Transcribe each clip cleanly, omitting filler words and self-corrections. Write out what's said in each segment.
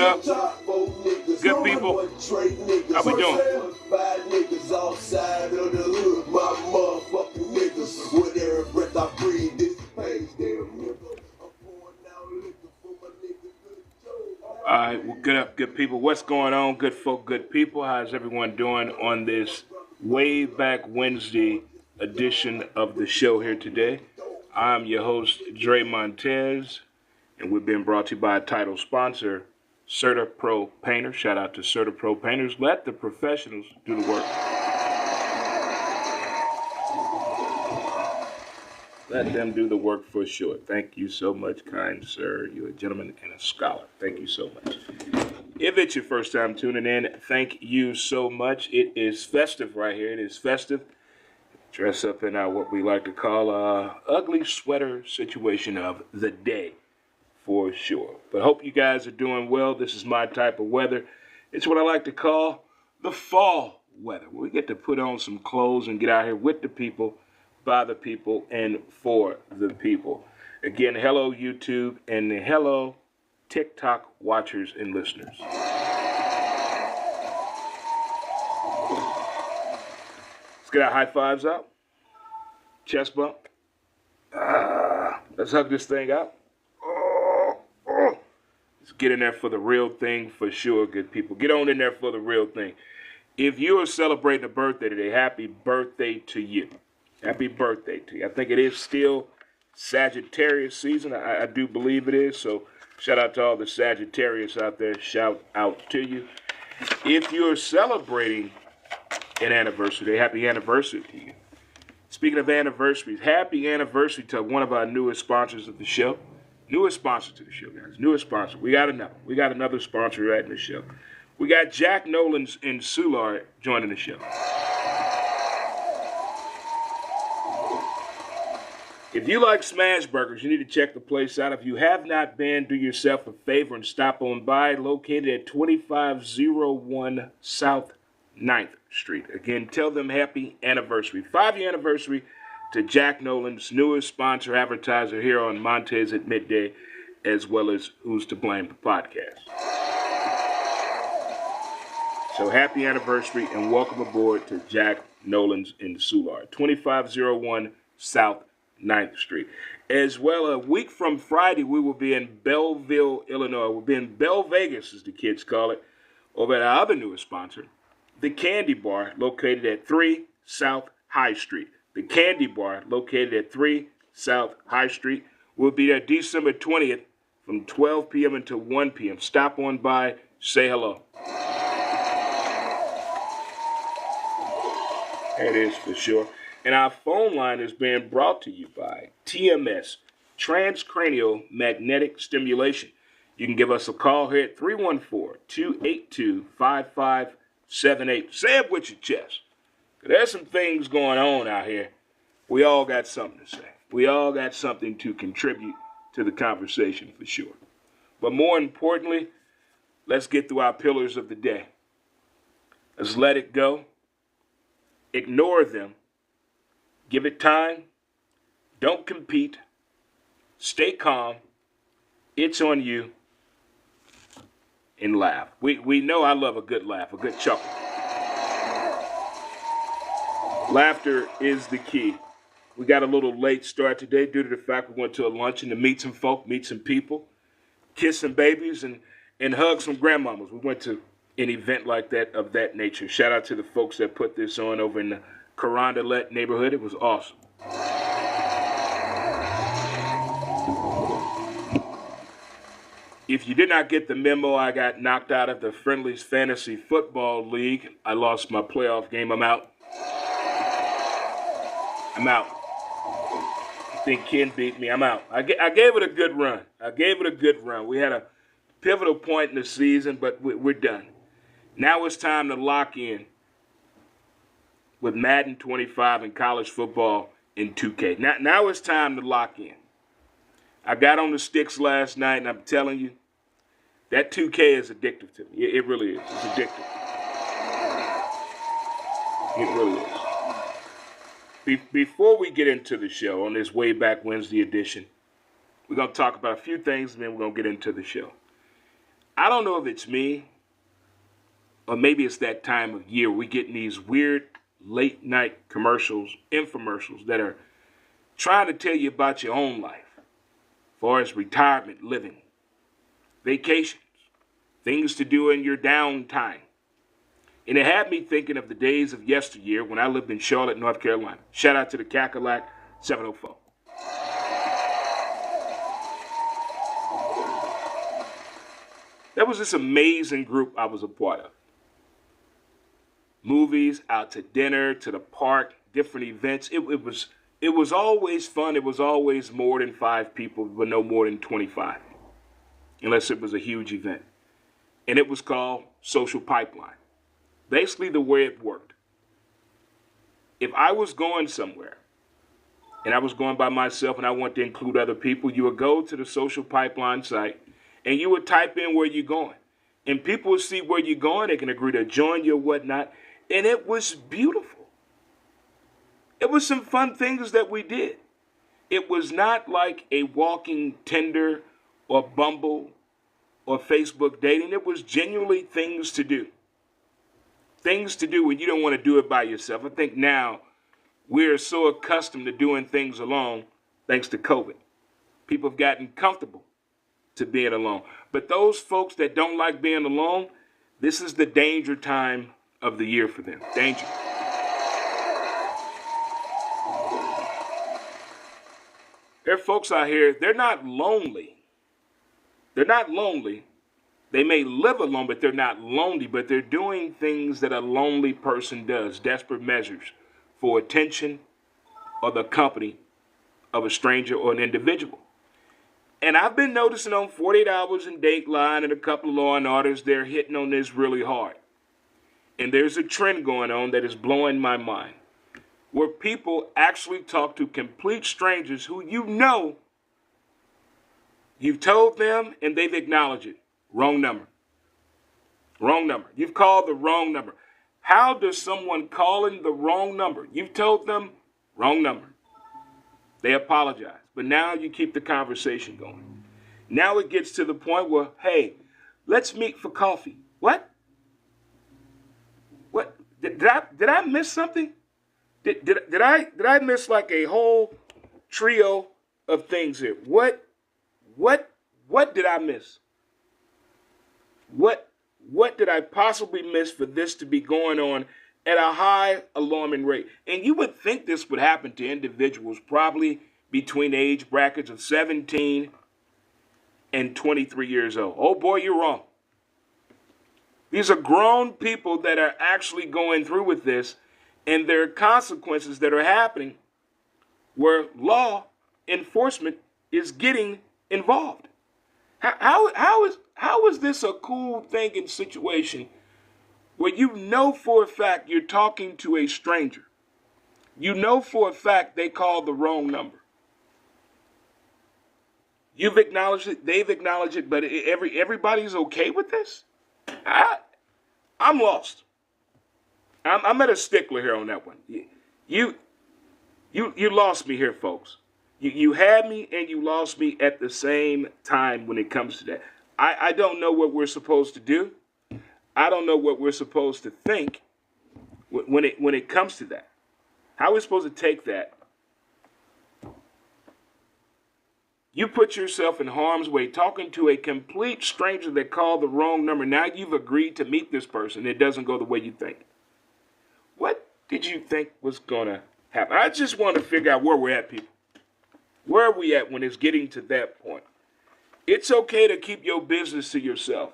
What up? Good people. How we doing? All right, well, good up, good people. What's going on, good folk, good people? How's everyone doing on this way back Wednesday edition of the show here today? I'm your host, Montez, and we've been brought to you by a title sponsor, Certa Pro Painter. Shout out to Certa Pro Painters. Let the professionals do the work. Let them do the work for sure. Thank you so much, kind sir. You're a gentleman and a scholar. Thank you so much. If it's your first time tuning in, thank you so much. It is festive right here. It is festive. Dress up in what we like to call a ugly sweater situation of the day, for sure. But hope you guys are doing well. This is my type of weather. It's what I like to call the fall weather. We get to put on some clothes and get out here with the people, by the people, and for the people. Again, hello YouTube, and hello TikTok watchers and listeners. Let's get our high fives out. Chest bump. Let's hug this thing out. Let's get in there for the real thing for sure, good people. Get on in there for the real thing. If you are celebrating a birthday today, happy birthday to you. Happy birthday to you. I think it is still Sagittarius season. I do believe it is. So shout out to all the Sagittarius out there. Shout out to you. If you're celebrating an anniversary, happy anniversary to you. Speaking of anniversaries, happy anniversary to one of our newest sponsors of the show. Newest sponsor to the show, guys. Newest sponsor. We got another sponsor right in the show. We got Jack Nolan's in Soulard joining the show. If you like smash burgers, you need to check the place out. If you have not been, do yourself a favor and stop on by. Located at 2501 South 9th Street. Again, tell them happy anniversary. 5-year anniversary to Jack Nolan's newest sponsor advertiser here on Montez at Midday, as well as Who's to Blame the podcast. So happy anniversary and welcome aboard to Jack Nolan's in Soulard. 2501 South 9th Street. As well, a week from Friday, we will be in Belleville, Illinois. We'll be in Bell Vegas, as the kids call it, over at our other newest sponsor, the Candy Bar, located at 3 South High Street. The Candy Bar, located at 3 South High Street, will be there December 20th from 12 p.m. until 1 p.m. Stop on by, say hello. It is for sure. And our phone line is being brought to you by TMS, Transcranial Magnetic Stimulation. You can give us a call here at 314-282-5578. Say it with your chest. There's some things going on out here. We all got something to say. We all got something to contribute to the conversation for sure. But more importantly, let's get through our pillars of the day. Let's let it go. Ignore them. Give it time. Don't compete. Stay calm. It's on you. And laugh. We know I love a good laugh, a good chuckle. Laughter is the key. We got a little late start today due to the fact we went to a luncheon to meet some folk, meet some people, kiss some babies, and hug some grandmamas. We went to an event like that, of that nature. Shout out to the folks that put this on over in the Carondelet neighborhood. It was awesome. If you did not get the memo, I got knocked out of the Friendly's Fantasy Football League. I lost my playoff game. I'm out. I think Ken beat me. I'm out. I gave it a good run. We had a pivotal point in the season, but we're done. Now it's time to lock in with Madden 25 and college football in 2K. Now it's time to lock in. I got on the sticks last night, and I'm telling you, that 2K is addictive to me. It really is. It's addictive. It really is. Before we get into the show on this Way Back Wednesday edition, we're going to talk about a few things, and then we're going to get into the show. I don't know if it's me or maybe it's that time of year we get these weird late night commercials, infomercials that are trying to tell you about your own life, as far as retirement living, vacations, things to do in your downtime. And it had me thinking of the days of yesteryear when I lived in Charlotte, North Carolina. Shout out to the Cackalack 704. There was this amazing group I was a part of. Movies, out to dinner, to the park, different events. It was always fun. It was always more than 5 people, but no more than 25, unless it was a huge event. And it was called Social Pipeline. Basically, the way it worked. If I was going somewhere, and I was going by myself and I want to include other people, you would go to the Social Pipeline site, and you would type in where you're going. And people would see where you're going. They can agree to join you or whatnot. And it was beautiful. It was some fun things that we did. It was not like a walking Tinder or Bumble or Facebook dating. It was genuinely things to do. Things to do when you don't want to do it by yourself. I think now we're so accustomed to doing things alone thanks to COVID. People have gotten comfortable to being alone. But those folks that don't like being alone, this is the danger time of the year for them. Danger. There are folks out here, they're not lonely. They're not lonely. They may live alone, but they're not lonely, but they're doing things that a lonely person does, desperate measures for attention or the company of a stranger or an individual. And I've been noticing on 48 Hours and Dateline and a couple of Law and Orders, they're hitting on this really hard. And there's a trend going on that is blowing my mind, where people actually talk to complete strangers who you know you've told them and they've acknowledged it. Wrong number. Wrong number. You've called the wrong number. How does someone calling the wrong number? You've told them wrong number. They apologize. But now you keep the conversation going. Now it gets to the point where, hey, let's meet for coffee. What? What? Did I miss something? Did I miss like a whole trio of things here? What did I miss? What did I possibly miss for this to be going on at a high alarming rate? And you would think this would happen to individuals probably between the age brackets of 17 and 23 years old. Oh boy, you're wrong. These are grown people that are actually going through with this, and there are consequences that are happening where law enforcement is getting involved. How is this a cool thing and situation where you know for a fact you're talking to a stranger? You know for a fact they called the wrong number. You've acknowledged it, they've acknowledged it, but everybody's okay with this? I'm lost. I'm at a stickler here on that one. You lost me here, folks. You had me and you lost me at the same time when it comes to that. I don't know what we're supposed to do. I don't know what we're supposed to think when it comes to that. How are we supposed to take that? You put yourself in harm's way talking to a complete stranger that called the wrong number. Now you've agreed to meet this person. It doesn't go the way you think. What did you think was going to happen? I just want to figure out where we're at, people. Where are we at when it's getting to that point? It's okay to keep your business to yourself.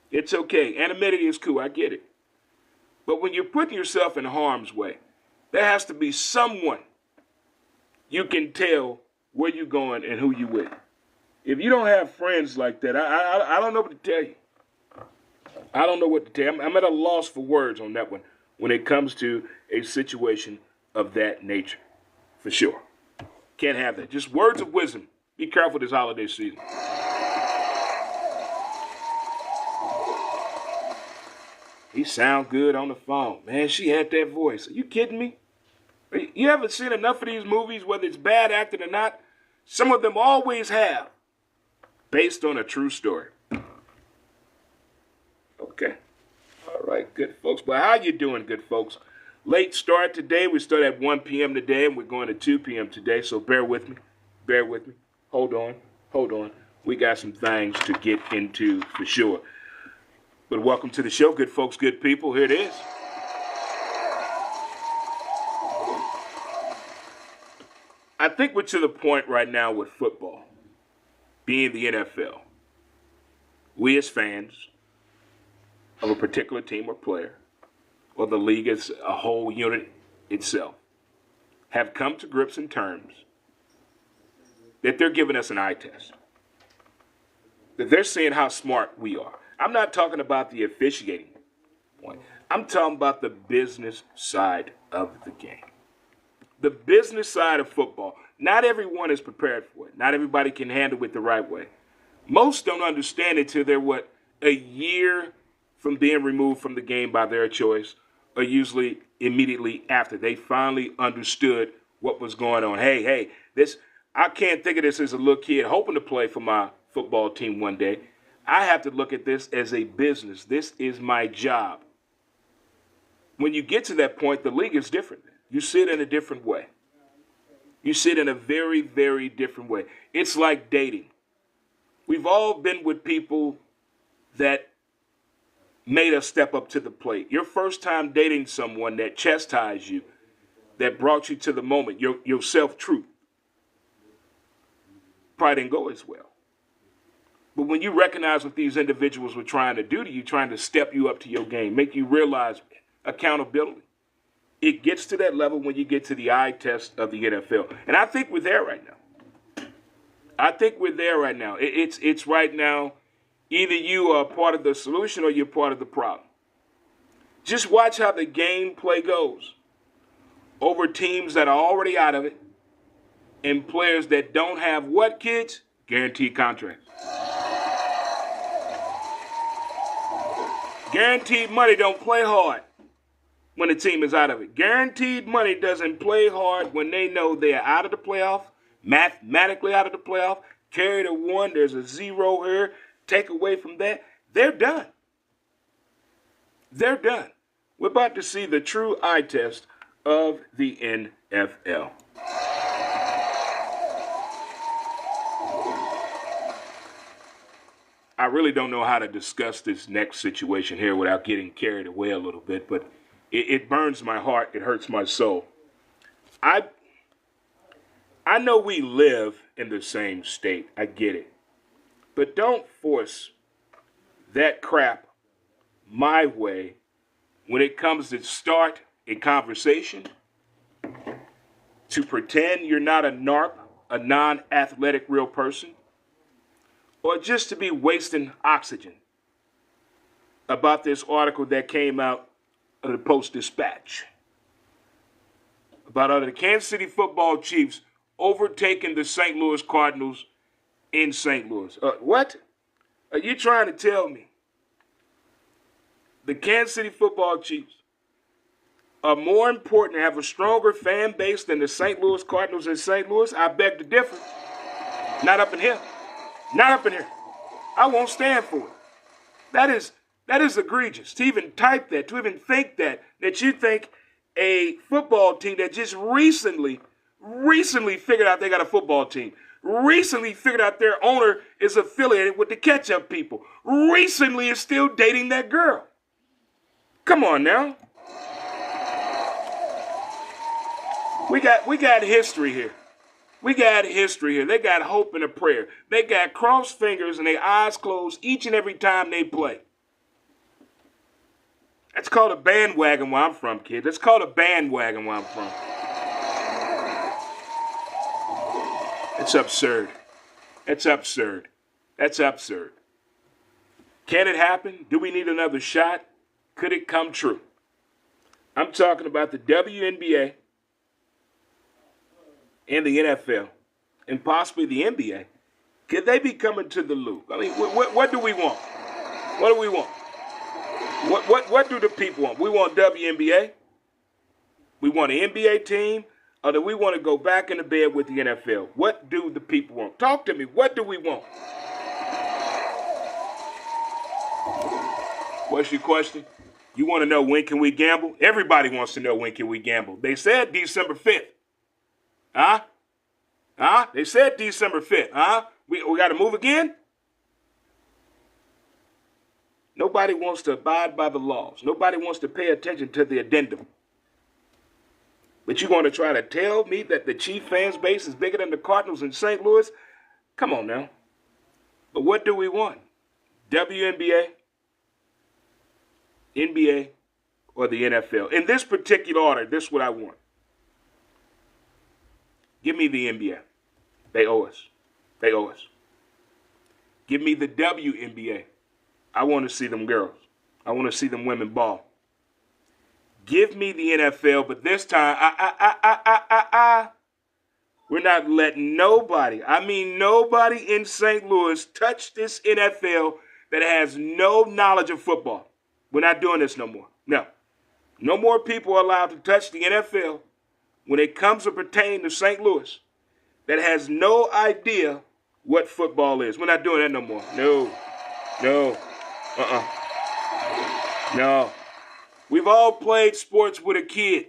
It's okay. Anonymity is cool. I get it. But when you're putting yourself in harm's way, there has to be someone you can tell where you're going and who you with. If you don't have friends like that, I don't know what to tell you. I don't know what to tell you. I'm at a loss for words on that one when it comes to a situation of that nature. For sure. Can't have that. Just words of wisdom. Be careful this holiday season. He sound good on the phone. Man, she had that voice. Are you kidding me? You haven't seen enough of these movies, whether it's bad acting or not? Some of them always have, based on a true story. right, good folks. But how you doing, good folks? Late start today. We start at 1 p.m. today, and we're going to 2 p.m. today. So bear with me. Bear with me. Hold on. We got some things to get into for sure. But welcome to the show, good folks, good people. Here it is. I think we're to the point right now with football, being the NFL. We as fans of a particular team or player, or the league as a whole unit itself, have come to grips and terms that they're giving us an eye test. That they're seeing how smart we are. I'm not talking about the officiating point. I'm talking about the business side of the game. The business side of football. Not everyone is prepared for it. Not everybody can handle it the right way. Most don't understand it till they're, a year from being removed from the game by their choice, or usually immediately after. They finally understood what was going on. Hey, I can't think of this as a little kid hoping to play for my football team one day. I have to look at this as a business. This is my job. When you get to that point, the league is different. You see it in a different way. You see it in a very, very different way. It's like dating. We've all been with people that made us step up to the plate. Your first time dating someone that chastised you, that brought you to the moment, your self-truth, probably didn't go as well. But when you recognize what these individuals were trying to do to you, trying to step you up to your game, make you realize accountability, it gets to that level when you get to the eye test of the NFL. And I think we're there right now. It's right now, either you are part of the solution or you're part of the problem. Just watch how the gameplay goes over teams that are already out of it and players that don't have what, kids? Guaranteed contracts. Guaranteed money don't play hard when the team is out of it. Guaranteed money doesn't play hard when they know they're out of the playoff, mathematically out of the playoff. Carry the one, there's a zero here. Take away from that, they're done. They're done. We're about to see the true eye test of the NFL. I really don't know how to discuss this next situation here without getting carried away a little bit, but it burns my heart. It hurts my soul. I know we live in the same state. I get it. But don't force that crap my way when it comes to start a conversation, to pretend you're not a narc, a non-athletic real person, or just to be wasting oxygen about this article that came out of the Post-Dispatch about the Kansas City football Chiefs overtaking the St. Louis Cardinals in St. Louis. What? Are you trying to tell me the Kansas City football Chiefs are more important and have a stronger fan base than the St. Louis Cardinals in St. Louis? I beg to differ. Not up in here. Not up in here. I won't stand for it. That is egregious. To even type that, to even think that you think a football team that just recently figured out they got a football team, recently figured out their owner is affiliated with the ketchup people, recently is still dating that girl. Come on now. We got history here. We got history here. They got hope and a prayer. They got crossed fingers and their eyes closed each and every time they play. That's called a bandwagon where I'm from, kid. That's called a bandwagon where I'm from. It's absurd. It's absurd. That's absurd. Can it happen? Do we need another shot? Could it come true? I'm talking about the WNBA and the NFL and possibly the NBA. Could they be coming to the loop? I mean, what do we want? What do we want? What do the people want? We want WNBA? We want an NBA team? Or do we want to go back into bed with the NFL? What do the people want? Talk to me. What do we want? What's your question? You want to know when can we gamble? Everybody wants to know when can we gamble. They said December 5th. Huh? Huh? They said December 5th. Huh? We got to move again? Nobody wants to abide by the laws. Nobody wants to pay attention to the addendum. But you're going to try to tell me that the Chief fans base is bigger than the Cardinals in St. Louis? Come on now. But what do we want? WNBA, NBA, or the NFL? In this particular order, this is what I want. Give me the NBA. They owe us. They owe us. Give me the WNBA. I want to see them girls. I want to see them women ball. Give me the NFL, but this time, we're not letting nobody, I mean nobody in St. Louis touch this NFL that has no knowledge of football. We're not doing this no more. No. No more people are allowed to touch the NFL when it comes to pertaining to St. Louis that has no idea what football is. We're not doing that no more. No. No. We've all played sports with a kid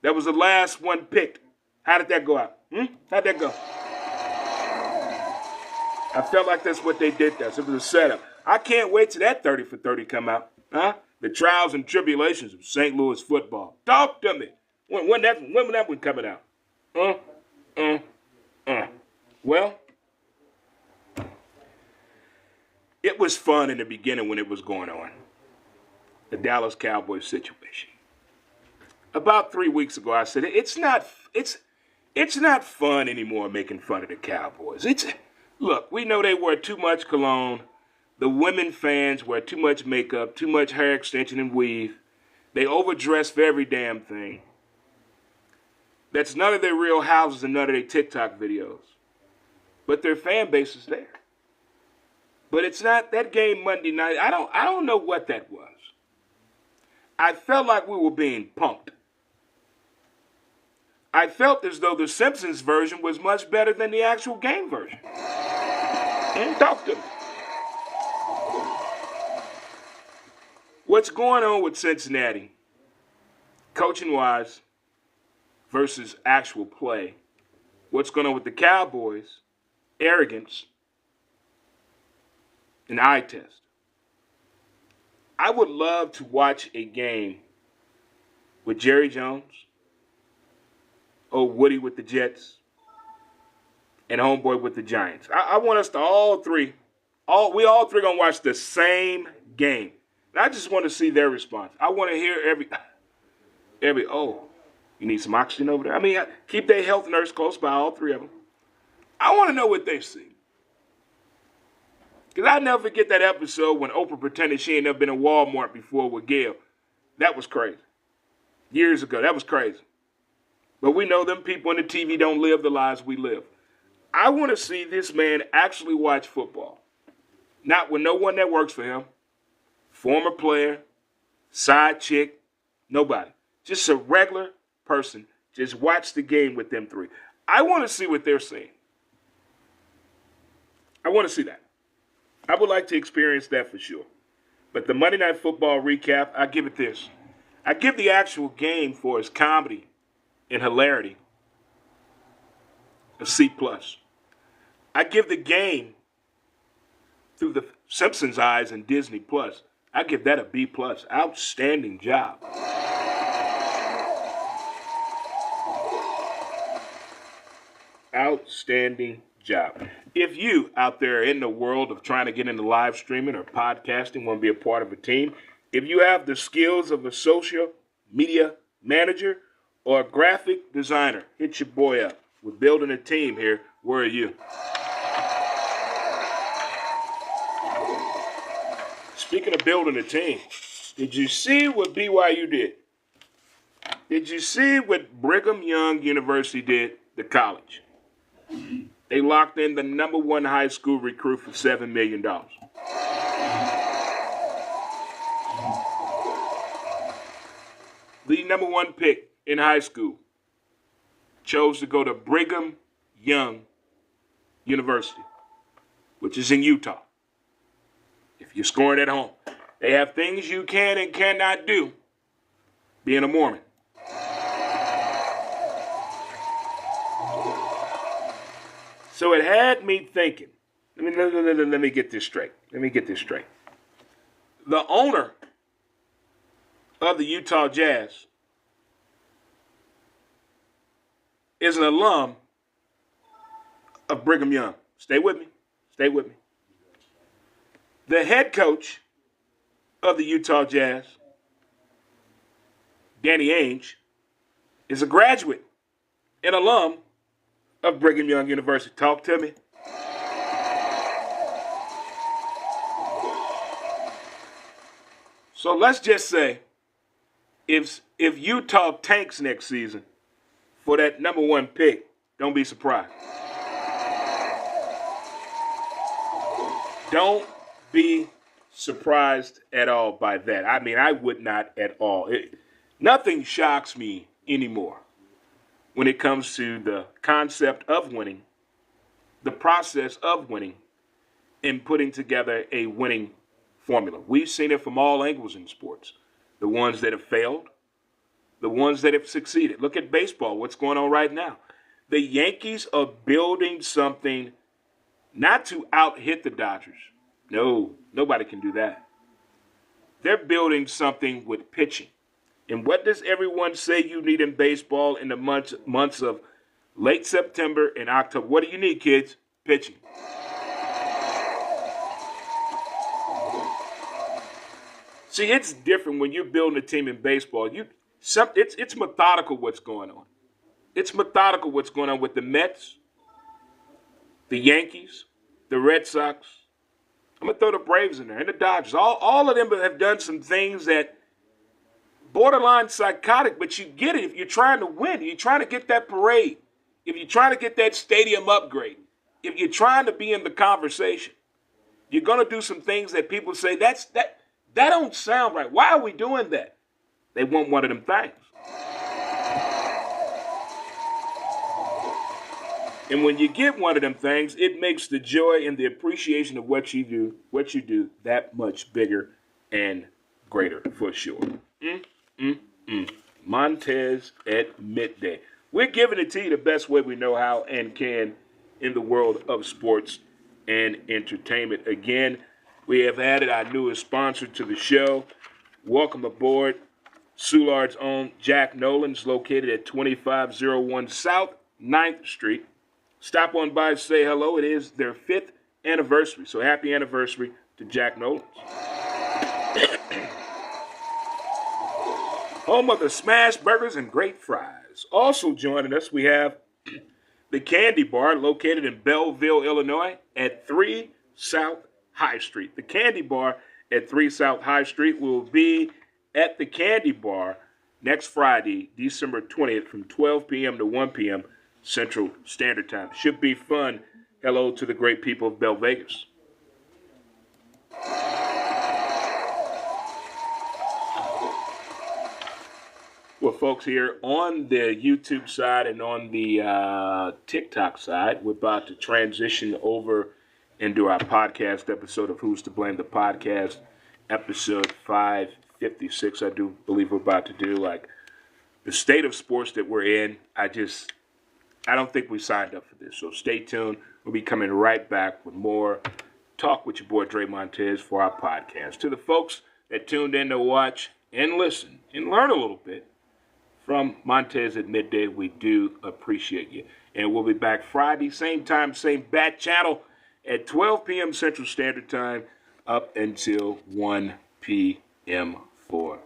that was the last one picked. How did that go out? How'd that go? I felt like that's what they did to us. It was a setup. I can't wait till that 30 for 30 come out. Huh? The trials and tribulations of St. Louis football. Talk to me. When that one coming out? Well, it was fun in the beginning when it was going on. The Dallas Cowboys situation. About 3 weeks ago, I said it's not fun anymore making fun of the Cowboys. Look, we know they wear too much cologne. The women fans wear too much makeup, too much hair extension and weave. They overdress for every damn thing. That's none of their real houses and none of their TikTok videos. But their fan base is there. But it's not that game Monday night. I don't know what that was. I felt like we were being punked. I felt as though the Simpsons version was much better than the actual game version. Talk to me. What's going on with Cincinnati, coaching-wise versus actual play? What's going on with the Cowboys? Arrogance and eye test. I would love to watch a game with Jerry Jones, old Woody with the Jets, and Homeboy with the Giants. I want us to we all three gonna watch the same game. And I just want to see their response. I want to hear every you need some oxygen over there? I mean, keep their health nurse close by, all three of them. I want to know what they see. Because I'll never forget that episode when Oprah pretended she ain't never been in Walmart before with Gail. That was crazy. Years ago, that was crazy. But we know them people on the TV don't live the lives we live. I want to see this man actually watch football. Not with no one that works for him, former player, side chick, nobody. Just a regular person. Just watch the game with them three. I want to see what they're saying. I want to see that. I would like to experience that for sure. But the Monday Night Football recap, I give it this. I give the actual game for its comedy and hilarity a C+. I give the game through the Simpsons eyes and Disney Plus. I give that a B+. Outstanding job. Outstanding job. If you out there in the world of trying to get into live streaming or podcasting, want to be a part of a team, if you have the skills of a social media manager or a graphic designer, hit your boy up. We're building a team here. Where are you? Speaking of building a team, did you see what BYU did? Did you see what Brigham Young University did, the college? They locked in the number one high school recruit for $7 million. The number one pick in high school chose to go to Brigham Young University, which is in Utah. If you're scoring at home, They have things you can and cannot do being a Mormon. So it had me thinking. Let me get this straight. The owner of the Utah Jazz is an alum of Brigham Young. Stay with me. The head coach of the Utah Jazz, Danny Ainge, is a graduate and alum of Brigham Young University. Talk to me. So let's just say if Utah tanks next season for that number 1 pick, don't be surprised. Don't be surprised at all by that. I mean, I would not at all. Nothing shocks me anymore when it comes to the concept of winning, the process of winning, and putting together a winning formula. We've seen it from all angles in sports. The ones that have failed, the ones that have succeeded. Look at baseball, what's going on right now. The Yankees are building something not to out-hit the Dodgers. No, nobody can do that. They're building something with pitching. And what does everyone say you need in baseball in the months of late September and October? What do you need, kids? Pitching. See, it's different when you're building a team in baseball. It's methodical what's going on. It's methodical what's going on with the Mets, the Yankees, the Red Sox. I'm going to throw the Braves in there and the Dodgers. All of them have done some things that borderline psychotic, but you get it if you're trying to win. You're trying to get that parade. If you're trying to get that stadium upgrade. If you're trying to be in the conversation. You're going to do some things that people say, that don't sound right. Why are we doing that? They want one of them things. And when you get one of them things, it makes the joy and the appreciation of what you do that much bigger and greater for sure. Montez at midday. We're giving it to you the best way we know how and can in the world of sports and entertainment. Again, we have added our newest sponsor to the show. Welcome aboard. Soulard's own Jack Nolan's located at 2501 South 9th Street. Stop on by and say hello. It is their 5th anniversary. So happy anniversary to Jack Nolan's. Home of the smash burgers and great fries. Also joining us, we have the Candy Bar located in Belleville, Illinois at 3 South High Street. The Candy Bar at 3 South High Street will be at the Candy Bar next Friday, December 20th from 12 p.m. to 1 p.m. Central Standard Time. Should be fun. Hello to the great people of Bell Vegas. Well, folks, here on the YouTube side and on the TikTok side, we're about to transition over into our podcast episode of Who's to Blame, the podcast, episode 556. I do believe we're about to do, like, the state of sports that we're in. I don't think we signed up for this, so stay tuned. We'll be coming right back with more talk with your boy Dre Montez for our podcast. To the folks that tuned in to watch and listen and learn a little bit from Montez at midday, we do appreciate you. And we'll be back Friday, same time, same bat channel at 12 p.m. Central Standard Time up until 1 p.m. for